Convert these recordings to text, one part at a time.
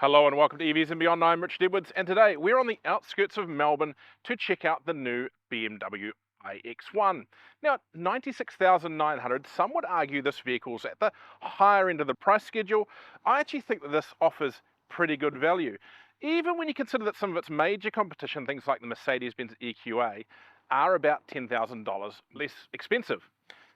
Hello and welcome to EVs and Beyond. I'm Richard Edwards, and today we're on the outskirts of Melbourne to check out the new BMW iX1. Now, at 96,900, some would argue this vehicle's at the higher end of the price schedule. I actually think that this offers pretty good value, even when you consider that some of its major competition, things like the Mercedes-Benz EQA, are about $10,000 less expensive.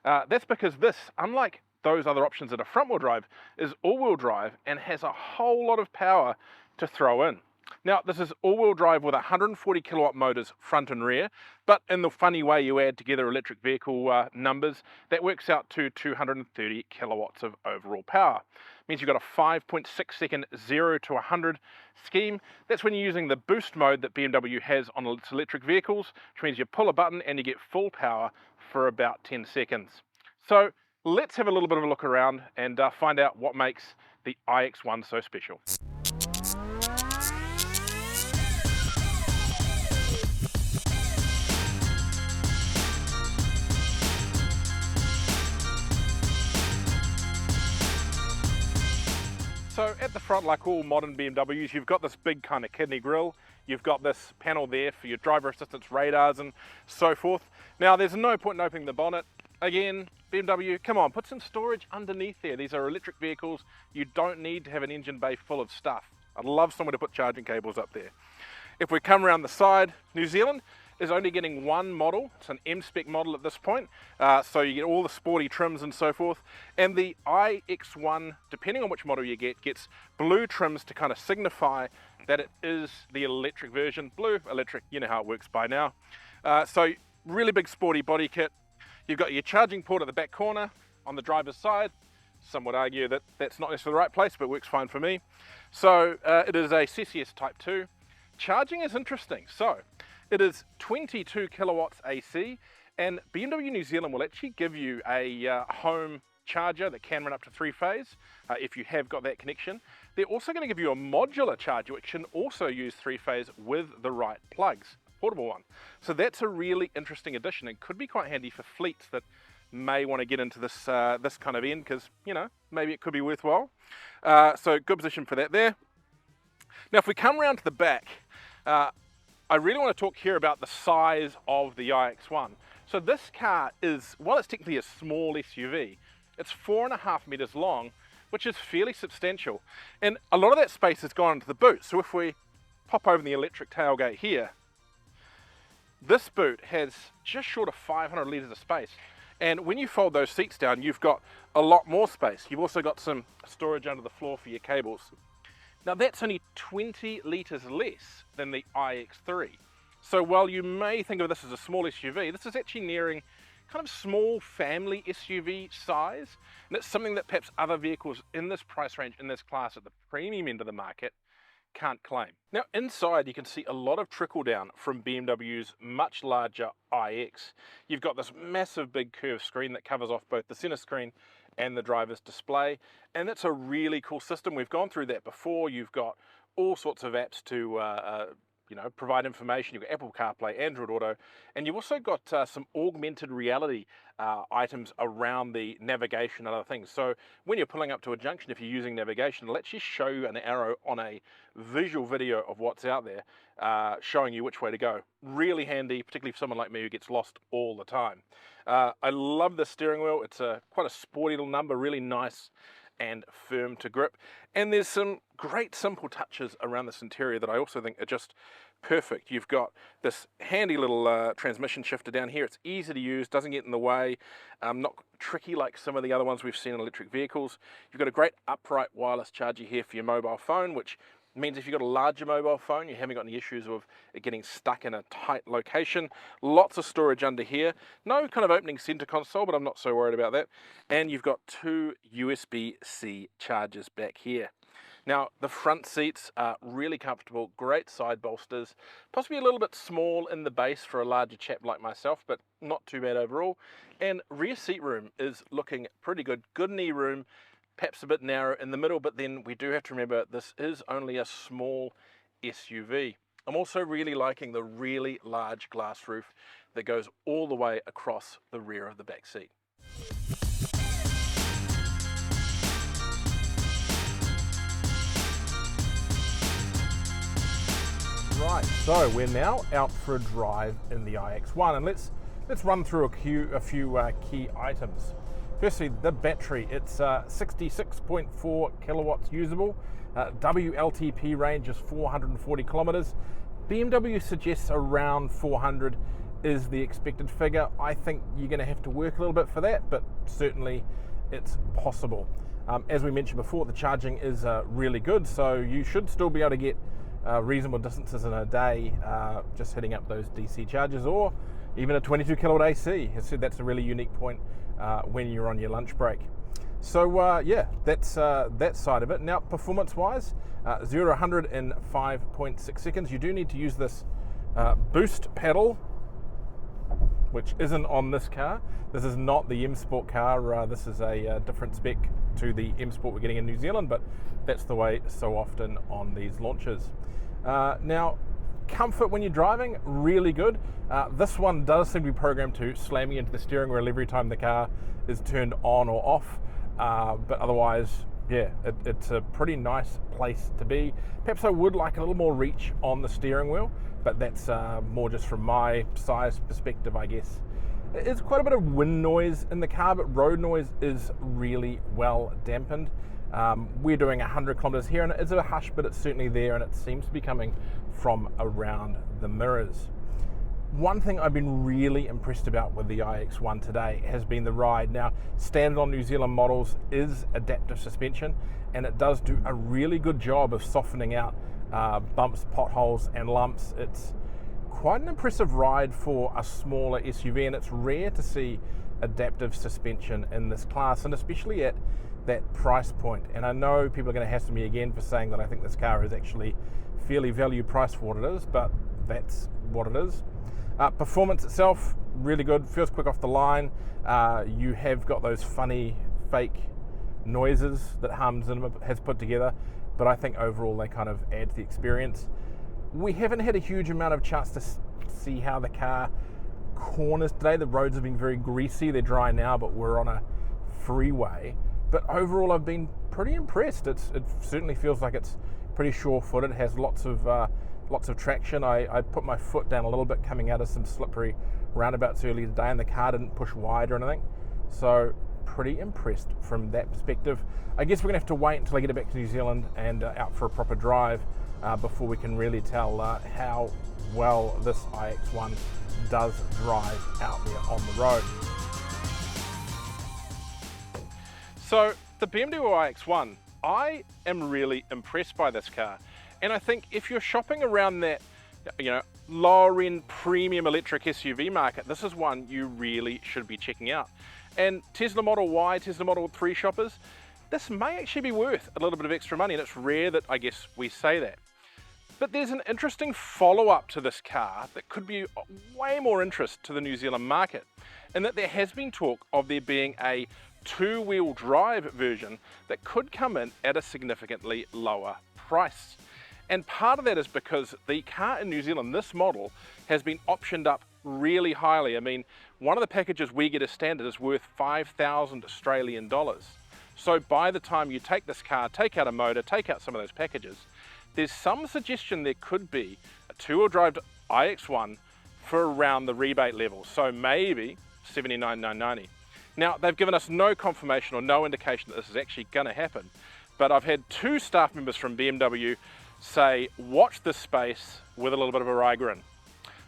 That's because this, unlike those other options that are front-wheel drive, is all-wheel drive and has a whole lot of power to throw in. Now, this is all-wheel drive with 140 kilowatt motors front and rear, but in the funny way you add together electric vehicle numbers, that works out to 230 kilowatts of overall power. Means you've got a 5.6 second 0 to 100 scheme. That's when you're using the boost mode that BMW has on its electric vehicles, which means you pull a button and you get full power for about 10 seconds. So let's have a little bit of a look around and find out what makes the iX1 so special. So at the front, like all modern BMWs, you've got this big kind of kidney grille. You've got this panel there for your driver assistance radars and so forth. Now, there's no point in opening the bonnet. Again, BMW, come on, put some storage underneath there. These are electric vehicles. You don't need to have an engine bay full of stuff. I'd love someone to put charging cables up there. If we come around the side, New Zealand is only getting one model. It's an M-spec model at this point, so you get all the sporty trims and so forth. And the iX1, depending on which model you get, gets blue trims to kind of signify that it is the electric version. Blue, electric, you know how it works by now. So really big sporty body kit. You've got your charging port at the back corner on the driver's side. Some would argue that that's not necessarily the right place, but it works fine for me. So it is a CCS Type 2. Charging is interesting. So it is 22 kilowatts AC, and BMW New Zealand will actually give you a home charger that can run up to 3-phase if you have got that connection. They're also going to give you a modular charger which can also use 3-phase with the right plugs, portable one. So that's a really interesting addition and could be quite handy for fleets that may want to get into this this kind of end, because, you know, maybe it could be worthwhile. So good position for that there. Now, if we come around to the back, I really want to talk here about the size of the iX1. So this car is, while it's technically a small SUV, it's 4.5 meters long, which is fairly substantial. And a lot of that space has gone into the boot. So if we pop over the electric tailgate here, this boot has just short of 500 litres of space. And when you fold those seats down, you've got a lot more space. You've also got some storage under the floor for your cables. Now that's only 20 litres less than the iX3. So while you may think of this as a small SUV, this is actually nearing kind of small family SUV size. And it's something that perhaps other vehicles in this price range, in this class at the premium end of the market, can't claim. Now inside you can see a lot of trickle down from BMW's much larger iX. You've got this massive big curved screen that covers off both the center screen and the driver's display, and that's a really cool system. We've gone through that before. You've got all sorts of apps to you know, provide information. You've got Apple CarPlay, Android Auto, and you've also got some augmented reality items around the navigation and other things. So when you're pulling up to a junction, if you're using navigation, it'll actually show you an arrow on a visual video of what's out there, showing you which way to go. Really handy, particularly for someone like me who gets lost all the time. I love the steering wheel. It's quite a sporty little number, really nice and firm to grip. And there's some great simple touches around this interior that I also think are just perfect. You've got this handy little transmission shifter down here. It's easy to use, doesn't get in the way, not tricky like some of the other ones we've seen in electric vehicles. You've got a great upright wireless charger here for your mobile phone, which means if you've got a larger mobile phone, you haven't got any issues of it getting stuck in a tight location. Lots of storage under here. No kind of opening center console, but I'm not so worried about that. And you've got 2 USB-C chargers back here. Now, the front seats are really comfortable, great side bolsters, possibly a little bit small in the base for a larger chap like myself, but not too bad overall. And rear seat room is looking pretty good. Good knee room, perhaps a bit narrow in the middle, but then we do have to remember this is only a small SUV. I'm also really liking the really large glass roof that goes all the way across the rear of the back seat. Right, so we're now out for a drive in the iX1, and let's run through a few key items. Firstly, the battery. It's 66.4 kilowatts usable. WLTP range is 440 kilometers. BMW suggests around 400 is the expected figure. I think you're going to have to work a little bit for that, but certainly it's possible. As we mentioned before, the charging is really good, so you should still be able to get reasonable distances in a day just hitting up those DC chargers, or even a 22 kilowatt AC. I said that's a really unique point when you're on your lunch break. So yeah, that's that side of it. Now, performance-wise, 0 to 100 in 5.6 seconds. You do need to use this boost pedal, which isn't on this car. This is not the M Sport car. This is a different spec to the M Sport we're getting in New Zealand, but that's the way so often on these launches. Now, comfort when you're driving, really good. This one does seem to be programmed to slam you into the steering wheel every time the car is turned on or off, but otherwise, yeah, it's a pretty nice place to be. Perhaps I would like a little more reach on the steering wheel, but that's more just from my size perspective, I guess. It's quite a bit of wind noise in the car, but road noise is really well dampened. We're doing 100 kilometers here, and it's a hush, but it's certainly there, and it seems to be coming from around the mirrors. One thing I've been really impressed about with the iX1 today has been the ride. Now, standard on New Zealand models is adaptive suspension, and it does do a really good job of softening out bumps, potholes, and lumps. It's quite an impressive ride for a smaller SUV, and it's rare to see adaptive suspension in this class, and especially at that price point. And I know people are going to hassle me again for saying that I think this car is actually fairly value priced for what it is, but that's what it is. Performance itself, really good, feels quick off the line. You have got those funny fake noises that Hums has put together, but I think overall they kind of add to the experience. We haven't had a huge amount of chance to see how the car corners today. The roads have been very greasy. They're dry now, but we're on a freeway. But overall, I've been pretty impressed. It certainly feels like it's pretty sure-footed. It has lots of traction. I put my foot down a little bit coming out of some slippery roundabouts earlier today, and the car didn't push wide or anything. So pretty impressed from that perspective. I guess we're gonna have to wait until I get back to New Zealand and out for a proper drive before we can really tell how well this iX1 does drive out there on the road. So the BMW iX1, I am really impressed by this car. And I think if you're shopping around that, lower end premium electric SUV market, this is one you really should be checking out. And Tesla Model Y, Tesla Model 3 shoppers, this may actually be worth a little bit of extra money, and it's rare that I guess we say that. But there's an interesting follow-up to this car that could be way more interest to the New Zealand market, in that there has been talk of there being a two-wheel drive version that could come in at a significantly lower price. And part of that is because the car in New Zealand, this model, has been optioned up really highly. I mean, one of the packages we get as standard is worth 5,000 Australian dollars. So by the time you take this car, take out a motor, take out some of those packages, there's some suggestion there could be a two-wheel drive iX1 for around the rebate level. So maybe $79,990. Now, they've given us no confirmation or no indication that this is actually going to happen, but I've had two staff members from BMW say, watch this space with a little bit of a wry grin.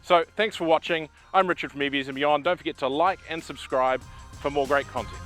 So thanks for watching. I'm Richard from EVs and Beyond. Don't forget to like and subscribe for more great content.